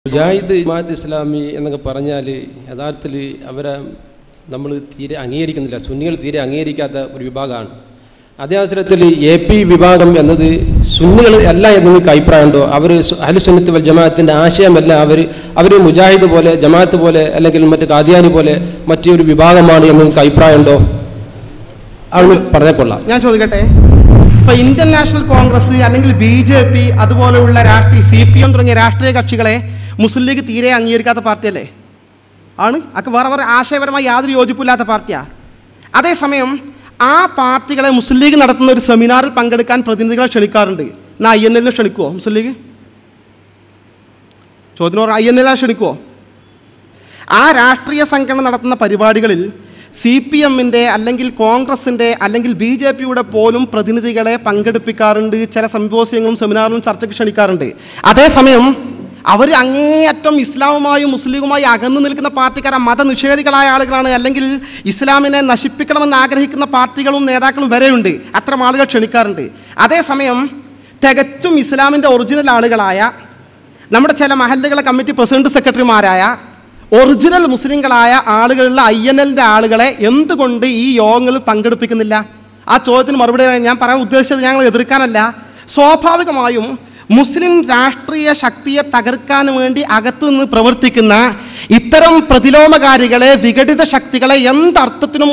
മുജാഹിദ് ജമാഅത്ത് ഇസ്ലാമി എന്നൊക്കെ പറഞ്ഞാൽ യഥാർത്ഥത്തിൽ അവരെ നമ്മൾ തീരെ അംഗീകരിക്കുന്നില്ല. സുന്നികൾ തീരെ അംഗീകരിക്കാത്ത ഒരു വിഭാഗമാണ്. അതേ അവസരത്തിൽ AP വിഭാഗം എന്നത് സുന്നികൾ അല്ല എന്ന് നിങ്ങൾക്ക് അഭിപ്രായമുണ്ടോ? അവർ അഹ്ലു സുന്നത്ത് വൽ ജമാഅത്തിൻ്റെ ആശയമല്ല. അവർ മുജാഹിദ് പോലെ ജമാഅത്ത് പോലെ അല്ലെങ്കിൽ മറ്റ് ഖാദിയാനി പോലെ മറ്റൊരു വിഭാഗമാണ് എന്ന് നിങ്ങൾക്ക് അഭിപ്രായമുണ്ടോ? അത് പറഞ്ഞാൽ കൊള്ളാം. ഞാൻ ചോദിക്കട്ടെ, ഇപ്പോൾ ഇന്ത്യൻ നാഷണൽ കോൺഗ്രസ് അല്ലെങ്കിൽ BJP അതുപോലെയുള്ള CPM തുടങ്ങിയ രാഷ്ട്രീയ കക്ഷികളെ മുസ്ലിം ലീഗ് തീരെ അംഗീകരിക്കാത്ത പാർട്ടിയല്ലേ? ആണ്. അതൊക്കെ വേറെ ആശയപരമായി യാതൊരു യോജിപ്പില്ലാത്ത പാർട്ടിയാണ്. അതേസമയം ആ പാർട്ടികളെ മുസ്ലിം ലീഗ് നടത്തുന്ന ഒരു സെമിനാറിൽ പങ്കെടുക്കാൻ പ്രതിനിധികളെ ക്ഷണിക്കാറുണ്ട്. എന്നാൽ INL ക്ഷണിക്കുമോ മുസ്ലിം ലീഗ്? ചോദ്യത്തിന് INL ക്ഷണിക്കുമോ? ആ രാഷ്ട്രീയ സംഘടന നടത്തുന്ന പരിപാടികളിൽ CPMൻ്റെ അല്ലെങ്കിൽ കോൺഗ്രസിൻ്റെ അല്ലെങ്കിൽ BJPയുടെ പോലും പ്രതിനിധികളെ പങ്കെടുപ്പിക്കാറുണ്ട്. ചില സിമ്പോസിയങ്ങളും സെമിനാറിലും ചർച്ചയ്ക്ക് ക്ഷണിക്കാറുണ്ട്. അതേസമയം അവർ അങ്ങേയറ്റം ഇസ്ലാമുമായും മുസ്ലിമുമായി അകന്നു നിൽക്കുന്ന പാർട്ടിക്കാരാണ്, മതനിഷേധികളായ ആളുകളാണ്, അല്ലെങ്കിൽ ഇസ്ലാമിനെ നശിപ്പിക്കണമെന്ന് ആഗ്രഹിക്കുന്ന പാർട്ടികളും നേതാക്കളും വരെയുണ്ട്. അത്തരം ആളുകൾ ക്ഷണിക്കാറുണ്ട്. അതേസമയം തികച്ചും ഇസ്ലാമിൻ്റെ ഒറിജിനൽ ആളുകളായ നമ്മുടെ ചില മഹല്ലുകളെ കമ്മിറ്റി പ്രസിഡന്റ് സെക്രട്ടറിമാരായ ഒറിജിനൽ മുസ്ലിങ്ങളായ ആളുകളുള്ള INLൻ്റെ ആളുകളെ എന്തുകൊണ്ട് ഈ യോഗങ്ങളിൽ പങ്കെടുപ്പിക്കുന്നില്ല? ആ ചോദ്യത്തിന് മറുപടി ഞാൻ പറയാൻ ഉദ്ദേശിച്ചത് ഞങ്ങൾ എതിർക്കാനല്ല. സ്വാഭാവികമായും മുസ്ലിം രാഷ്ട്രീയ ശക്തിയെ തകർക്കാൻ വേണ്ടി അകത്തുനിന്ന് പ്രവർത്തിക്കുന്ന ഇത്തരം പ്രതിലോമകാരികളെ, വിഘടിത ശക്തികളെ എന്തർത്ഥത്തിനും